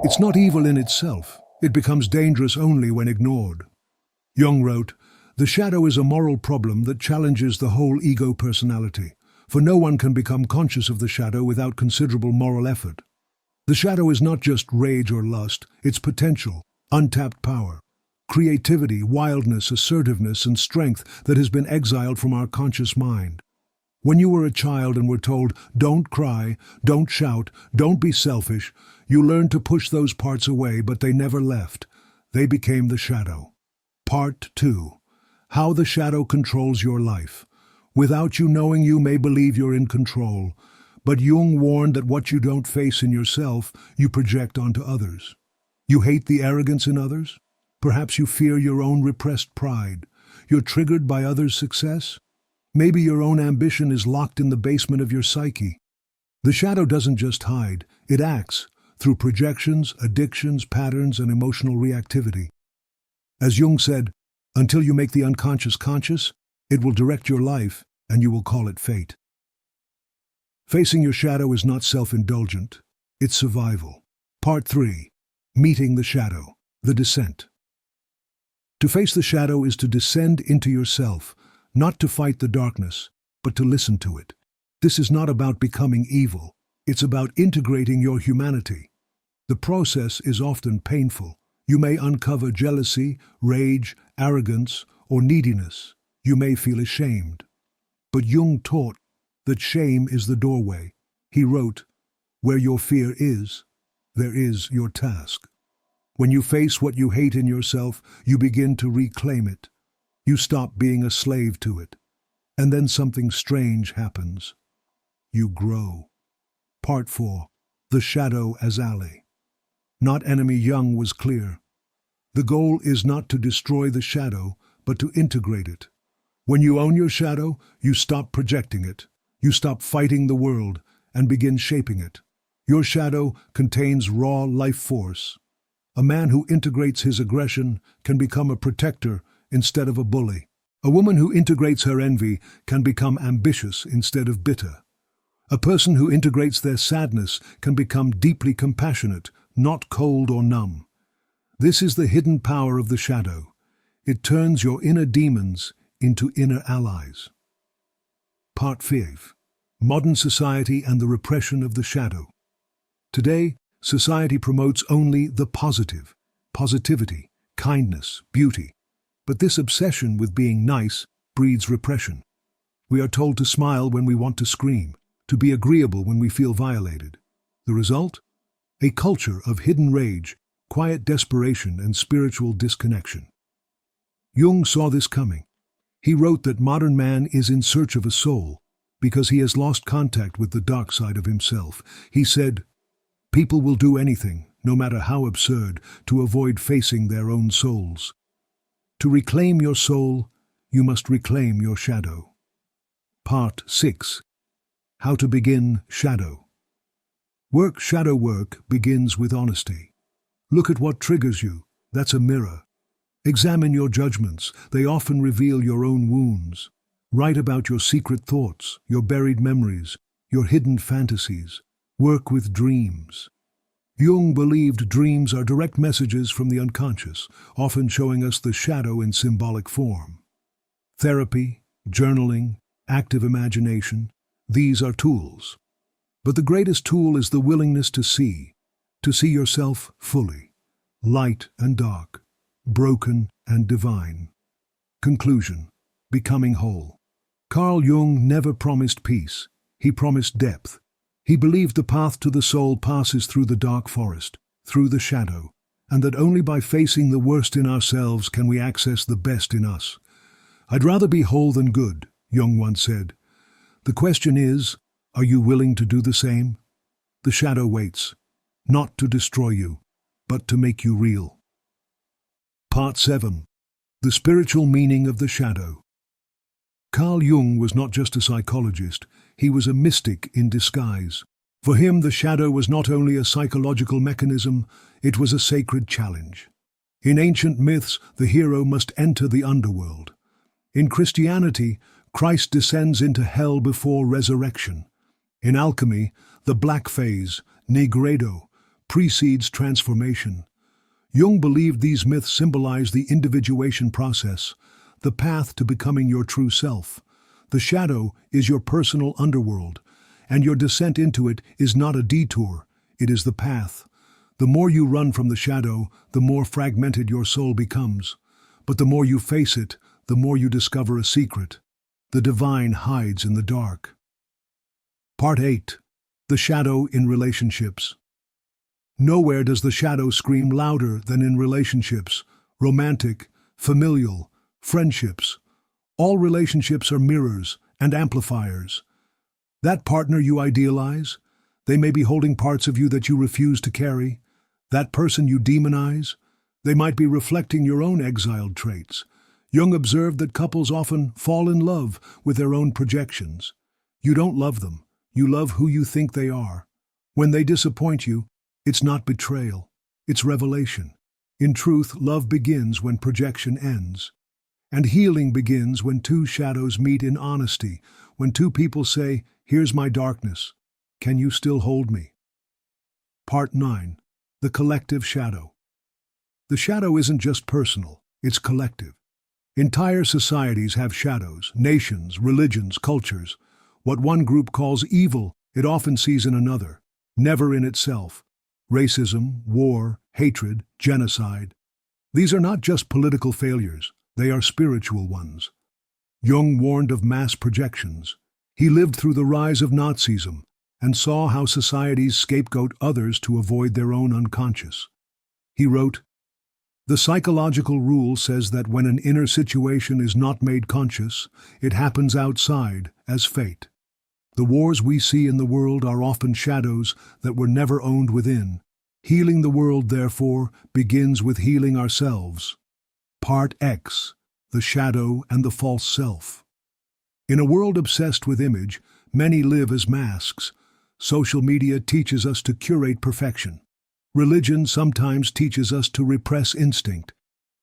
It's not evil in itself. It becomes dangerous only when ignored. Jung wrote, "The shadow is a moral problem that challenges the whole ego personality, for no one can become conscious of the shadow without considerable moral effort. The shadow is not just rage or lust, it's potential, untapped power, creativity, wildness, assertiveness, and strength that has been exiled from our conscious mind. When you were a child and were told, don't cry, don't shout, don't be selfish, you learned to push those parts away, but they never left. They became the shadow." Part 2. How the shadow controls your life. Without you knowing, you may believe you're in control, but Jung warned that what you don't face in yourself, you project onto others. You hate the arrogance in others? Perhaps you fear your own repressed pride. You're triggered by others' success? Maybe your own ambition is locked in the basement of your psyche. The shadow doesn't just hide, it acts through projections, addictions, patterns, and emotional reactivity. As Jung said, until you make the unconscious conscious, it will direct your life, and you will call it fate. Facing your shadow is not self-indulgent, it's survival. Part 3. Meeting the shadow, the descent. To face the shadow is to descend into yourself, not to fight the darkness, but to listen to it. This is not about becoming evil, it's about integrating your humanity. The process is often painful. You may uncover jealousy, rage, arrogance, or neediness. You may feel ashamed. But Jung taught that shame is the doorway. He wrote, "Where your fear is, there is your task." When you face what you hate in yourself, you begin to reclaim it. You stop being a slave to it. And then something strange happens. You grow. Part 4. The shadow as ally. Not enemy. Jung was clear. The goal is not to destroy the shadow, but to integrate it. When you own your shadow, you stop projecting it. You stop fighting the world and begin shaping it. Your shadow contains raw life force. A man who integrates his aggression can become a protector instead of a bully. A woman who integrates her envy can become ambitious instead of bitter. A person who integrates their sadness can become deeply compassionate, not cold or numb. This is the hidden power of the shadow. It turns your inner demons into inner allies. Part 5. Modern society and the repression of the shadow. Today, society promotes only the positive, positivity, kindness, beauty. But this obsession with being nice breeds repression. We are told to smile when we want to scream, to be agreeable when we feel violated. The result? A culture of hidden rage, quiet desperation, and spiritual disconnection. Jung saw this coming. He wrote that modern man is in search of a soul because he has lost contact with the dark side of himself. He said, "People will do anything, no matter how absurd, to avoid facing their own souls. To reclaim your soul, you must reclaim your shadow." Part 6. How to begin shadow. Shadow work begins with honesty. Look at what triggers you. That's a mirror. Examine your judgments. They often reveal your own wounds. Write about your secret thoughts, your buried memories, your hidden fantasies. Work with dreams. Jung believed dreams are direct messages from the unconscious, often showing us the shadow in symbolic form. Therapy, journaling, active imagination, these are tools. But the greatest tool is the willingness to see yourself fully, light and dark, broken and divine. Conclusion: becoming whole. Carl Jung never promised peace, he promised depth. He believed the path to the soul passes through the dark forest, through the shadow, and that only by facing the worst in ourselves can we access the best in us. "I'd rather be whole than good," Jung once said. The question is, are you willing to do the same? The shadow waits, not to destroy you, but to make you real. Part 7. The spiritual meaning of the shadow. Carl Jung was not just a psychologist, he was a mystic in disguise. For him, the shadow was not only a psychological mechanism, it was a sacred challenge. In ancient myths, the hero must enter the underworld. In Christianity, Christ descends into hell before resurrection. In alchemy, the black phase, negredo, precedes transformation. Jung believed these myths symbolize the individuation process, the path to becoming your true self. The shadow is your personal underworld, and your descent into it is not a detour, it is the path. The more you run from the shadow, the more fragmented your soul becomes. But the more you face it, the more you discover a secret. The divine hides in the dark. Part 8. The shadow in relationships. Nowhere does the shadow scream louder than in relationships, romantic, familial, friendships. All relationships are mirrors and amplifiers. That partner you idealize, they may be holding parts of you that you refuse to carry. That person you demonize, they might be reflecting your own exiled traits. Jung observed that couples often fall in love with their own projections. You don't love them, you love who you think they are. When they disappoint you, it's not betrayal, it's revelation. In truth, love begins when projection ends. And healing begins when two shadows meet in honesty, when two people say, "Here's my darkness. Can you still hold me?" Part 9. The collective shadow. The shadow isn't just personal, it's collective. Entire societies have shadows, nations, religions, cultures. What one group calls evil, it often sees in another, never in itself. Racism, war, hatred, genocide. These are not just political failures, they are spiritual ones. Jung warned of mass projections. He lived through the rise of Nazism and saw how societies scapegoat others to avoid their own unconscious. He wrote, "The psychological rule says that when an inner situation is not made conscious, it happens outside as fate. The wars we see in the world are often shadows that were never owned within. Healing the world, therefore, begins with healing ourselves." Part X. The shadow and the false self. In a world obsessed with image, many live as masks. Social media teaches us to curate perfection. Religion sometimes teaches us to repress instinct.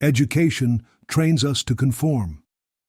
Education trains us to conform.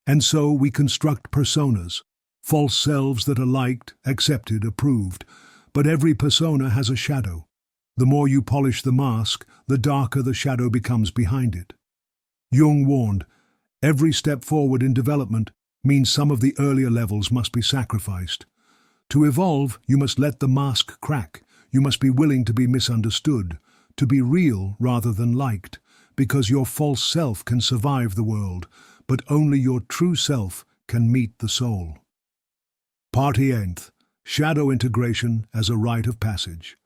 And so we construct personas, false selves that are liked, accepted, approved. But every persona has a shadow. The more you polish the mask, the darker the shadow becomes behind it. Jung warned, every step forward in development means some of the earlier levels must be sacrificed. To evolve, you must let the mask crack. You must be willing to be misunderstood, to be real rather than liked, because your false self can survive the world, but only your true self can meet the soul. Part 8. Shadow integration as a rite of passage.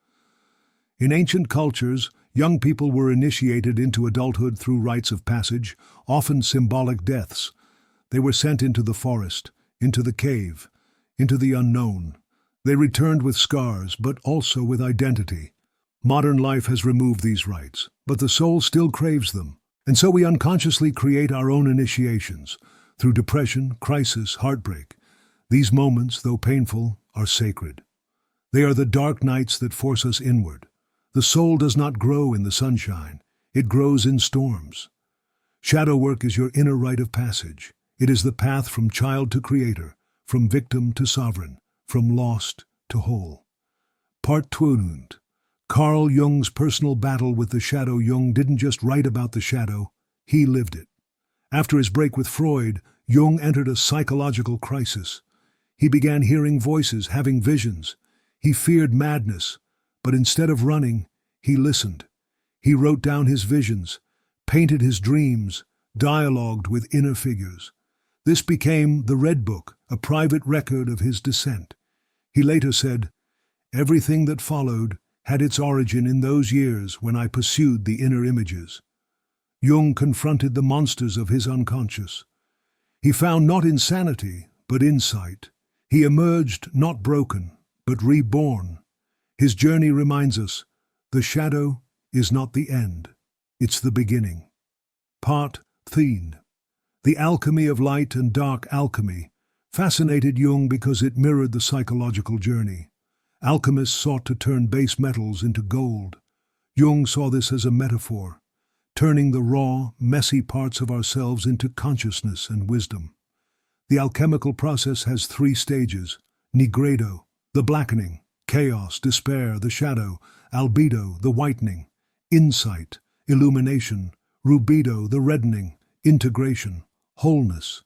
In ancient cultures, young people were initiated into adulthood through rites of passage, often symbolic deaths. They were sent into the forest, into the cave, into the unknown. They returned with scars, but also with identity. Modern life has removed these rites, but the soul still craves them. And so we unconsciously create our own initiations, through depression, crisis, heartbreak. These moments, though painful, are sacred. They are the dark nights that force us inward. The soul does not grow in the sunshine, it grows in storms. Shadow work is your inner rite of passage. It is the path from child to creator, from victim to sovereign, from lost to whole. Part 2. Carl Jung's personal battle with the shadow. Jung didn't just write about the shadow, he lived it. After his break with Freud, Jung entered a psychological crisis. He began hearing voices, having visions. He feared madness, but instead of running, he listened. He wrote down his visions, painted his dreams, dialogued with inner figures. This became the Red Book, a private record of his descent. He later said, "Everything that followed had its origin in those years when I pursued the inner images." Jung confronted the monsters of his unconscious. He found not insanity, but insight. He emerged not broken, but reborn. His journey reminds us, the shadow is not the end, it's the beginning. Part 3. The alchemy of light and dark. Alchemy fascinated Jung because it mirrored the psychological journey. Alchemists sought to turn base metals into gold. Jung saw this as a metaphor, turning the raw, messy parts of ourselves into consciousness and wisdom. The alchemical process has 3 stages: nigredo, the blackening; chaos, despair, the shadow; albedo, the whitening, insight, illumination, rubedo, the reddening, integration, wholeness.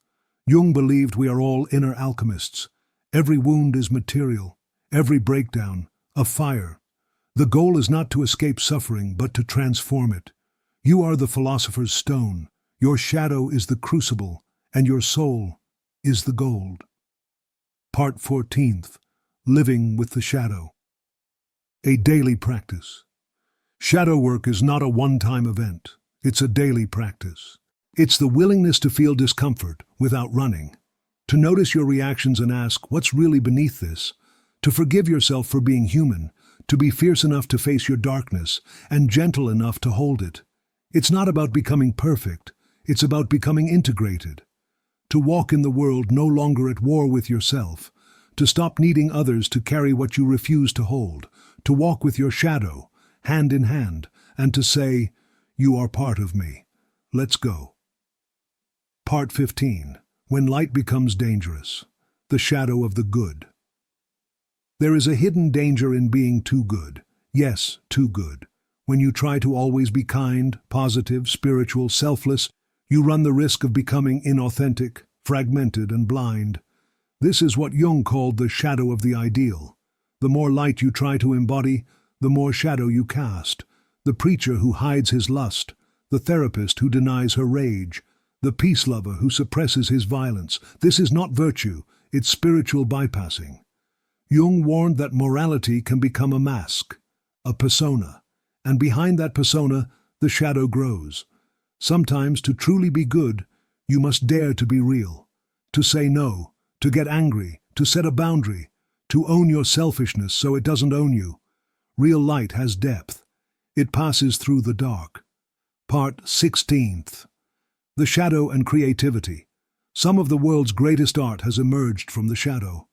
Jung believed we are all inner alchemists. Every wound is material, every breakdown, a fire. The goal is not to escape suffering, but to transform it. You are the philosopher's stone, your shadow is the crucible, and your soul is the gold. Part 14th. Living with the Shadow. A daily practice. Shadow work is not a one-time event. It's a daily practice. It's the willingness to feel discomfort without running, to notice your reactions and ask, what's really beneath this? To forgive yourself for being human, to be fierce enough to face your darkness, and gentle enough to hold it. It's not about becoming perfect, it's about becoming integrated. To walk in the world no longer at war with yourself, to stop needing others to carry what you refuse to hold, to walk with your shadow, hand in hand, and to say, you are part of me. Let's go. Part 15. When light becomes dangerous. The shadow of the good. There is a hidden danger in being too good. Yes, too good. When you try to always be kind, positive, spiritual, selfless, you run the risk of becoming inauthentic, fragmented, and blind. This is what Jung called the shadow of the ideal. The more light you try to embody, the more shadow you cast. The preacher who hides his lust, the therapist who denies her rage, the peace lover who suppresses his violence. This is not virtue, it's spiritual bypassing. Jung warned that morality can become a mask, a persona, and behind that persona, the shadow grows. Sometimes, to truly be good, you must dare to be real, to say no, to get angry, to set a boundary, to own your selfishness so it doesn't own you. Real light has depth. It passes through the dark. Part 16th. The shadow and creativity. Some of the world's greatest art has emerged from the shadow.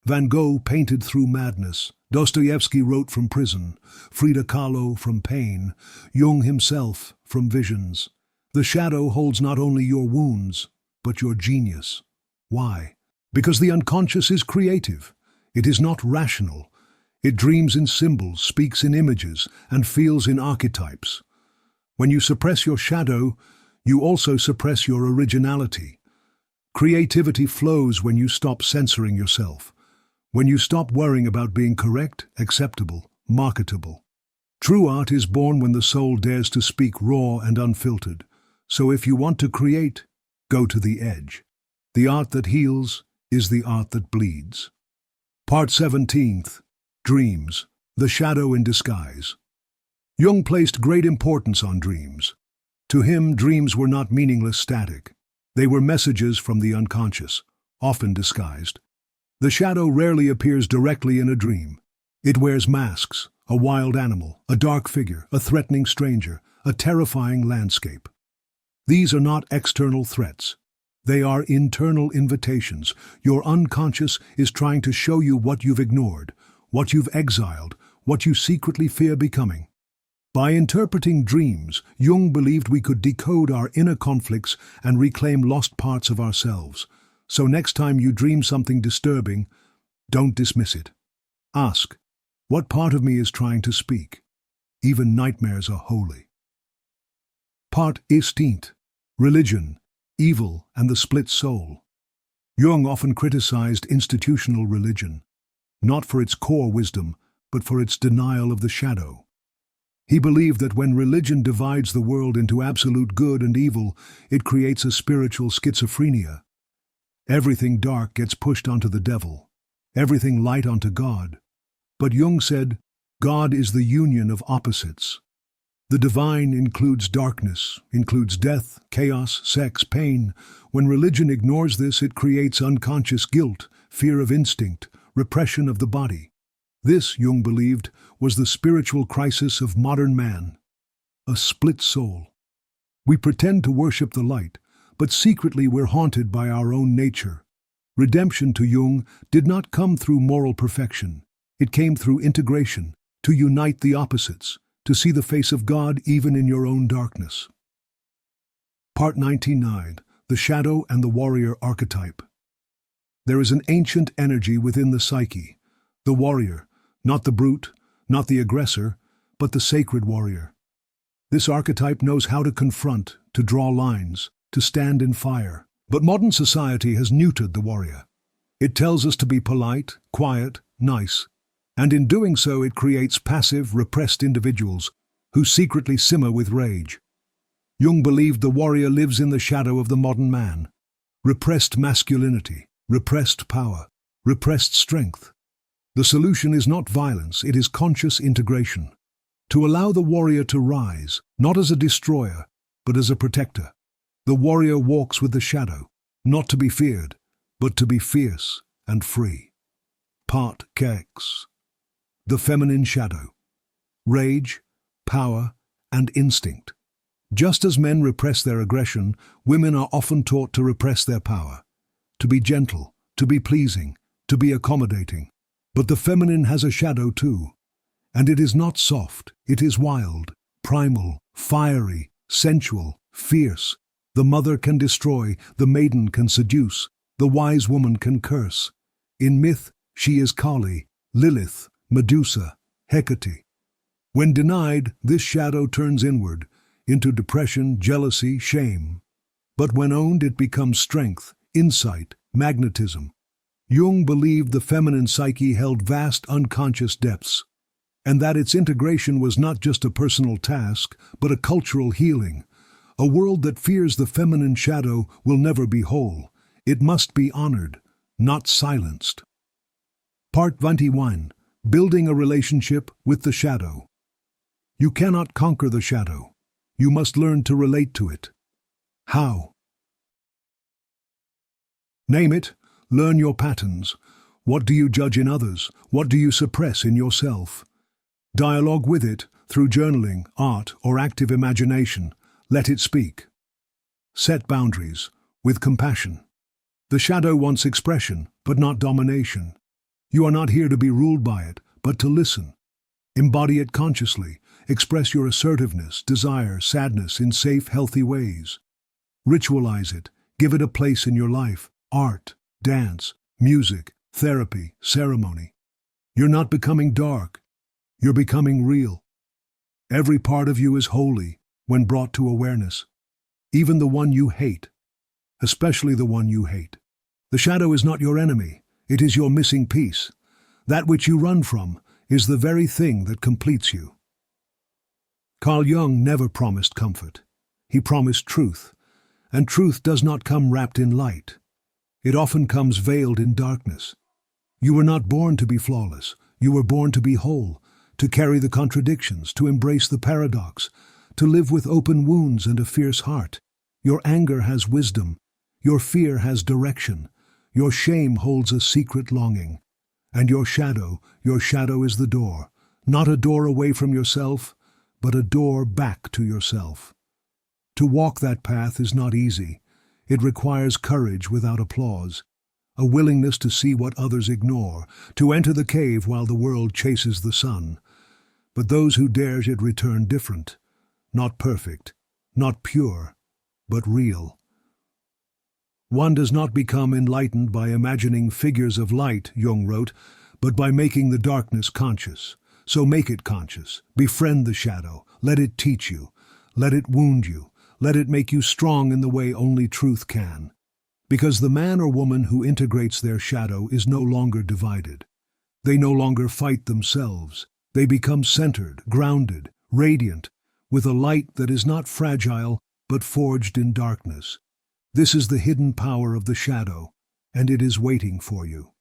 Van Gogh painted through madness. Dostoevsky wrote from prison. Frida Kahlo from pain. Jung himself from visions. The shadow holds not only your wounds, but your genius. Why? Because the unconscious is creative. It is not rational. It dreams in symbols, speaks in images, and feels in archetypes. When you suppress your shadow, you also suppress your originality. Creativity flows when you stop censoring yourself, when you stop worrying about being correct, acceptable, marketable. True art is born when the soul dares to speak raw and unfiltered. So if you want to create, go to the edge. The art that heals is the art that bleeds. Part 17th. Dreams. The shadow in disguise. Jung placed great importance on dreams. To him, dreams were not meaningless static. They were messages from the unconscious, often disguised. The shadow rarely appears directly in a dream. It wears masks, a wild animal, a dark figure, a threatening stranger, a terrifying landscape. These are not external threats. They are internal invitations. Your unconscious is trying to show you what you've ignored, what you've exiled, what you secretly fear becoming. By interpreting dreams, Jung believed we could decode our inner conflicts and reclaim lost parts of ourselves. So next time you dream something disturbing, don't dismiss it. Ask, what part of me is trying to speak? Even nightmares are holy. Part 18th. Religion, evil, and the split soul. Jung often criticized institutional religion, not for its core wisdom, but for its denial of the shadow. He believed that when religion divides the world into absolute good and evil, it creates a spiritual schizophrenia. Everything dark gets pushed onto the devil, everything light onto God. But Jung said, God is the union of opposites. The divine includes darkness, includes death, chaos, sex, pain. When religion ignores this, it creates unconscious guilt, fear of instinct, repression of the body. This, Jung believed, was the spiritual crisis of modern man. A split soul. We pretend to worship the light, but secretly we're haunted by our own nature. Redemption to Jung did not come through moral perfection. It came through integration, to unite the opposites, to see the face of God even in your own darkness. Part 99. The Shadow and the Warrior Archetype. There is an ancient energy within the psyche. The warrior, not the brute, not the aggressor, but the sacred warrior. This archetype knows how to confront, to draw lines, to stand in fire. But modern society has neutered the warrior. It tells us to be polite, quiet, nice, and in doing so it creates passive, repressed individuals who secretly simmer with rage. Jung believed the warrior lives in the shadow of the modern man. Repressed masculinity, repressed power, repressed strength. The solution is not violence, it is conscious integration. To allow the warrior to rise, not as a destroyer, but as a protector. The warrior walks with the shadow, not to be feared, but to be fierce and free. Part X. The feminine shadow. Rage, power, and instinct. Just as men repress their aggression, women are often taught to repress their power. To be gentle, to be pleasing, to be accommodating. But the feminine has a shadow too. And it is not soft, it is wild, primal, fiery, sensual, fierce. The mother can destroy, the maiden can seduce, the wise woman can curse. In myth, she is Kali, Lilith, Medusa, Hecate. When denied, this shadow turns inward, into depression, jealousy, shame. But when owned, it becomes strength, insight, magnetism. Jung believed the feminine psyche held vast unconscious depths, and that its integration was not just a personal task, but a cultural healing. A world that fears the feminine shadow will never be whole. It must be honored, not silenced. Part 21. Building a relationship with the shadow. You cannot conquer the shadow. You must learn to relate to it. How? Name it. Learn your patterns. What do you judge in others? What do you suppress in yourself? Dialogue with it through journaling, art, or active imagination. Let it speak. Set boundaries with compassion. The shadow wants expression, but not domination. You are not here to be ruled by it, but to listen. Embody it consciously. Express your assertiveness, desire, sadness in safe, healthy ways. Ritualize it. Give it a place in your life. Art, dance, music, therapy, ceremony. You're not becoming dark. You're becoming real. Every part of you is holy when brought to awareness. Even the one you hate. Especially the one you hate. The shadow is not your enemy. It is your missing piece. That which you run from is the very thing that completes you. Carl Jung never promised comfort. He promised truth. And truth does not come wrapped in light. It often comes veiled in darkness. You were not born to be flawless. You were born to be whole, to carry the contradictions, to embrace the paradox, to live with open wounds and a fierce heart. Your anger has wisdom. Your fear has direction. Your shame holds a secret longing. And your shadow is the door. Not a door away from yourself, but a door back to yourself. To walk that path is not easy. It requires courage without applause, a willingness to see what others ignore, to enter the cave while the world chases the sun. But those who dare it return different, not perfect, not pure, but real. One does not become enlightened by imagining figures of light, Jung wrote, but by making the darkness conscious. So make it conscious. Befriend the shadow. Let it teach you. Let it wound you. Let it make you strong in the way only truth can. Because the man or woman who integrates their shadow is no longer divided. They no longer fight themselves. They become centered, grounded, radiant, with a light that is not fragile but forged in darkness. This is the hidden power of the shadow, and it is waiting for you.